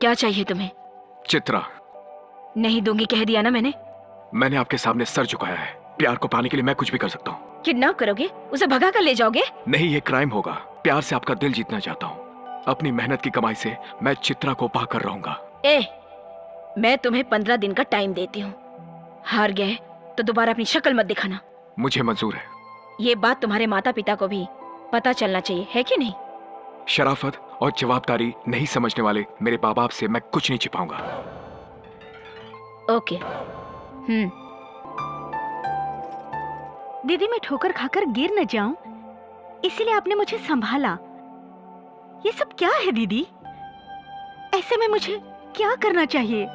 क्या चाहिए तुम्हें? चित्रा। नहीं दूंगी, कह दिया ना मैंने। मैंने आपके सामने सर झुकाया है। प्यार को पाने के लिए मैं कुछ भी कर सकता हूँ। किडनैप करोगे? उसे भगा कर ले जाओगे? नहीं, ये क्राइम होगा। प्यार से आपका दिल जीतना चाहता हूँ। अपनी मेहनत की कमाई से मैं चित्रा को पाकर रहूंगा। मैं तुम्हें 15 दिन का टाइम देती हूँ। हार गए तो दोबारा अपनी शक्ल मत दिखाना। मुझे मंजूर है। ये बात तुम्हारे माता पिता को भी पता चलना चाहिए, है कि नहीं? शराफत और जवाबदारी नहीं समझने वाले मेरे माँ बाप से मैं कुछ नहीं छिपाऊंगा। ओके। दीदी, मैं ठोकर खाकर गिर न जाऊं, इसीलिए आपने मुझे संभाला। ये सब क्या है दीदी? ऐसे में मुझे क्या करना चाहिए?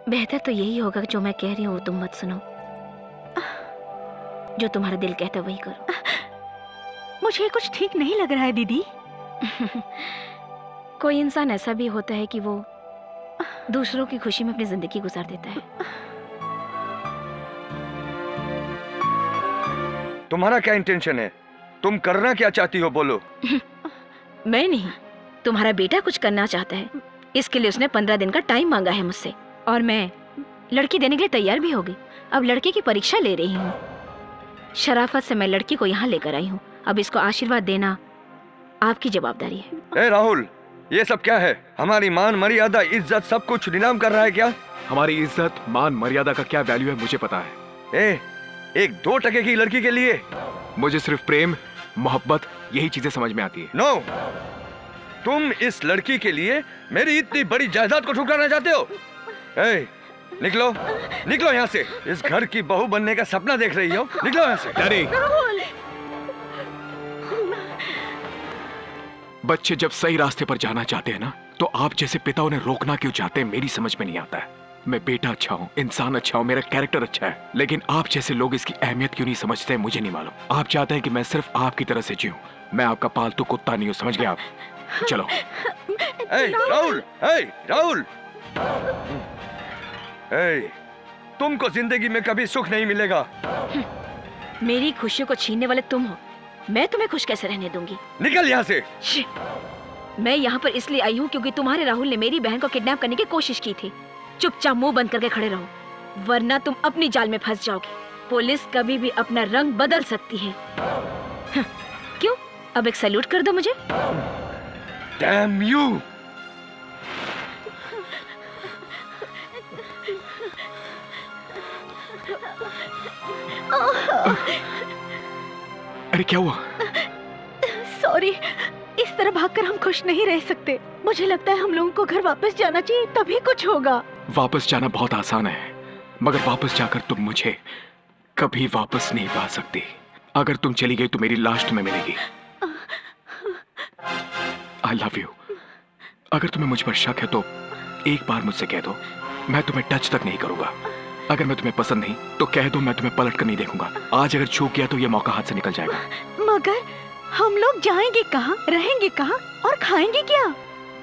बेहतर तो यही होगा कि जो मैं कह रही हूँ वो तुम मत सुनो। जो तुम्हारा दिल कहता है वही करो। मुझे कुछ ठीक नहीं लग रहा है दीदी। कोई इंसान ऐसा भी होता है कि वो दूसरों की खुशी में अपनी जिंदगी गुजार देता है। तुम्हारा क्या इंटेंशन है? तुम करना क्या चाहती हो, बोलो। मैं नहीं, तुम्हारा बेटा कुछ करना चाहता है। इसके लिए उसने 15 दिन का टाइम मांगा है मुझसे, और मैं लड़की देने के लिए तैयार भी हो गई। अब लड़के की परीक्षा ले रही हूँ। शराफत से मैं लड़की को यहाँ लेकर आई हूँ। अब इसको आशीर्वाद देना आपकी जवाबदारी है। ए राहुल, ये सब क्या है? हमारी मान मर्यादा इज्जत सब कुछ नीलाम कर रहा है क्या? हमारी इज्जत मान मर्यादा का क्या वैल्यू है मुझे पता है। एक 2 टके की लड़की के लिए मुझे सिर्फ प्रेम मोहब्बत यही चीजें समझ में आती है। नो, तुम इस लड़की के लिए मेरी इतनी बड़ी जायदाद को ठुकराना चाहते हो? निकलो निकलो यहाँ से। इस घर की बहू बनने का सपना देख रही हो? निकलो यहाँ से। डैडी, बच्चे जब सही रास्ते पर जाना चाहते हैं ना, तो आप जैसे पिता उन्हें रोकना क्यों चाहते हैं मेरी समझ में नहीं आता है। मैं बेटा अच्छा हूँ, इंसान अच्छा हूँ, मेरा कैरेक्टर अच्छा है, लेकिन आप जैसे लोग इसकी अहमियत क्यों नहीं समझते मुझे नहीं मालूम। आप चाहते हैं कि मैं सिर्फ आपकी तरह से जीऊं। मैं आपका पालतू कुत्ता नहीं हूँ, समझ गए आप? चलो। राहुल, राहुल, तुमको जिंदगी में कभी सुख नहीं मिलेगा। मेरी खुशियों को छीनने वाले तुम हो। मैं तुम्हें खुश कैसे रहने दूंगी? निकल यहाँ से। मैं यहाँ पर इसलिए आई हूँ क्योंकि तुम्हारे राहुल ने मेरी बहन को किडनैप करने की कोशिश की थी। चुपचाप मुंह बंद करके खड़े रहो, वरना तुम अपनी जाल में फंस जाओगे। पुलिस कभी भी अपना रंग बदल सकती है। क्यों? अब एक सैल्यूट कर दो मुझे। Damn you! अरे क्या हुआ? सॉरी, इस तरह भागकर हम खुश नहीं रह सकते। मुझे लगता है हम लोगों को घर वापस जाना चाहिए, तभी कुछ होगा। वापस जाना बहुत आसान है, मगर वापस जाकर तुम मुझे कभी वापस नहीं पा सकती। अगर तुम चली गई तो मेरी लाश तुम्हें मिलेगी। आई लव यू। अगर तुम्हें मुझ पर शक है तो एक बार मुझसे कह दो, मैं तुम्हें टच तक नहीं करूंगा। अगर मैं तुम्हें पसंद नहीं तो कह दो, मैं तुम्हें पलट कर नहीं देखूंगा। आज अगर चूक गया तो ये मौका हाथ से निकल जाएगा। मगर हम लोग जाएंगे कहाँ, रहेंगे कहाँ और खाएंगे क्या?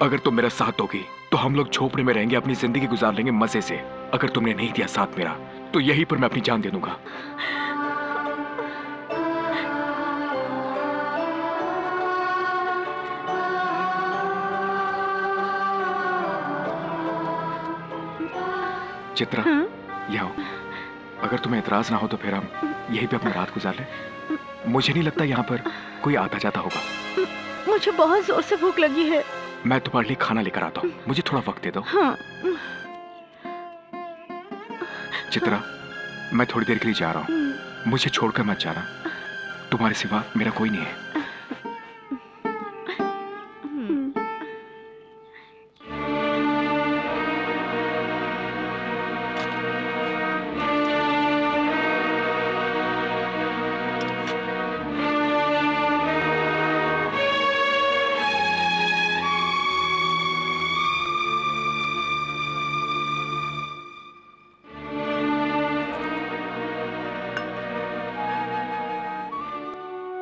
अगर तुम मेरा साथ दोगी तो हम लोग झोपड़े में रहेंगे, अपनी जिंदगी गुजार लेंगे मजे से। अगर तुमने नहीं दिया साथ मेरा तो यहीं पर मैं अपनी जान दे दूंगा। चित्रा, यहाँ अगर तुम्हें एतराज ना हो तो फिर हम यहीं पे अपनी रात गुजार ले। मुझे नहीं लगता यहाँ पर कोई आता जाता होगा। मुझे बहुत जोर से भूख लगी है। मैं तुम्हारे लिए खाना लेकर आता हूँ, मुझे थोड़ा वक्त दे दो। हाँ। चित्रा, मैं थोड़ी देर के लिए जा रहा हूँ, मुझे छोड़कर मत जाना। तुम्हारे सिवा मेरा कोई नहीं है।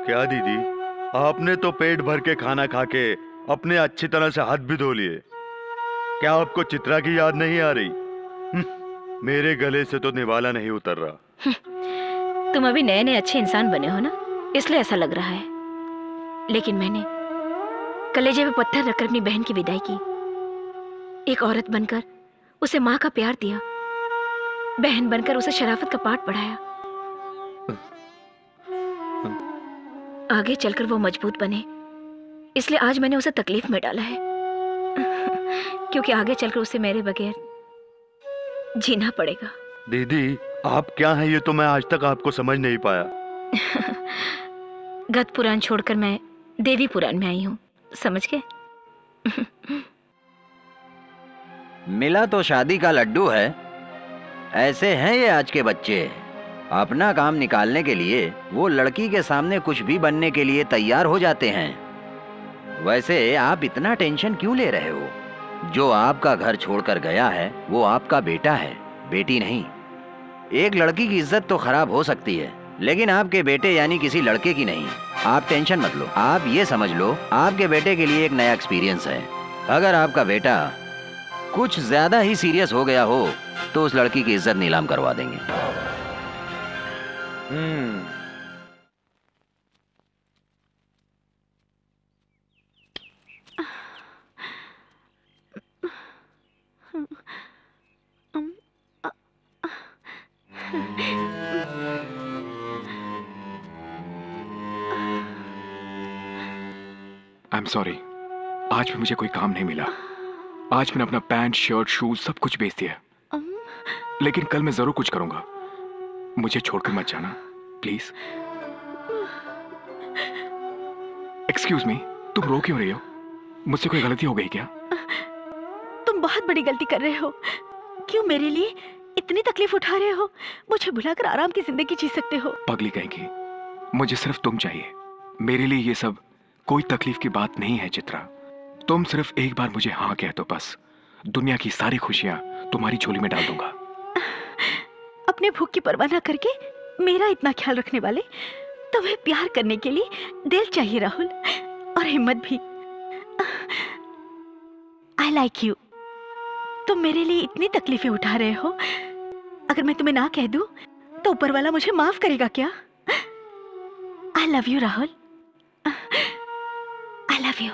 क्या दीदी, आपने तो पेट भर के खाना खा के अपने अच्छी तरह से हाथ भी धो लिए। क्या आपको चित्रा की याद नहीं आ रही? मेरे गले से तो निवाला नहीं उतर रहा। तुम अभी नए नए अच्छे इंसान बने हो ना, इसलिए ऐसा लग रहा है। लेकिन मैंने कलेजे पे पत्थर रखकर अपनी बहन की विदाई की। एक औरत बनकर उसे माँ का प्यार दिया, बहन बनकर उसे शराफत का पाठ पढ़ाया। आगे चलकर वो मजबूत बने, इसलिए आज मैंने उसे तकलीफ में डाला है। क्योंकि आगे चलकर उसे मेरे बगैर जीना पड़ेगा। दीदी आप क्या हैं ये तो मैं आज तक आपको समझ नहीं पाया। गत पुराण छोड़कर मैं देवी पुराण में आई हूँ, समझ गए? मिला तो शादी का लड्डू है, ऐसे हैं ये आज के बच्चे। अपना काम निकालने के लिए वो लड़की के सामने कुछ भी बनने के लिए तैयार हो जाते हैं। वैसे आप इतना टेंशन क्यों ले रहे हो? जो आपका घर छोड़कर गया है वो आपका बेटा है, बेटी नहीं। एक लड़की की इज्जत तो खराब हो सकती है, लेकिन आपके बेटे यानी किसी लड़के की नहीं। आप टेंशन मत लो, आप ये समझ लो आपके बेटे के लिए एक नया एक्सपीरियंस है। अगर आपका बेटा कुछ ज्यादा ही सीरियस हो गया हो तो उस लड़की की इज्जत नीलाम करवा देंगे। आई एम सॉरी, आज भी मुझे कोई काम नहीं मिला। आज मैंने अपना पैंट शर्ट शूज सब कुछ बेच दिया, लेकिन कल मैं जरूर कुछ करूंगा। मुझे छोड़कर मत जाना प्लीज। एक्सक्यूज मी, तुम रो क्यों रही हो? मुझसे कोई गलती हो गई क्या? तुम बहुत बड़ी गलती कर रहे हो। क्यों मेरे लिए इतनी तकलीफ उठा रहे हो? मुझे भुलाकर आराम की जिंदगी जी सकते हो। पगली कहेंगी, मुझे सिर्फ तुम चाहिए। मेरे लिए ये सब कोई तकलीफ की बात नहीं है चित्रा। तुम सिर्फ एक बार मुझे हाँ कह दो, बस दुनिया की सारी खुशियां तुम्हारी झोली में डाल दूंगा। अपने भूख की परवाह न करके मेरा इतना ख्याल रखने वाले तुम्हें प्यार करने के लिए दिल चाहिए राहुल, और हिम्मत भी। I like you. तुम मेरे लिए इतनी तकलीफें उठा रहे हो, अगर मैं तुम्हें ना कह दूं तो ऊपर वाला मुझे माफ करेगा क्या? I love you Rahul, I love you.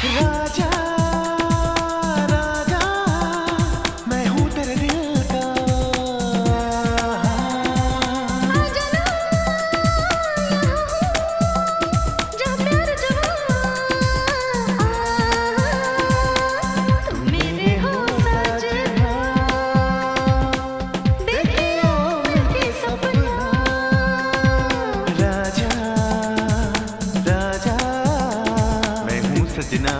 राजा राजा मैं हूँ तेरे दिल का। तुम मेरे हो सजना, देखियो मिलके सपना। राजा राजा मैं हूँ सजना।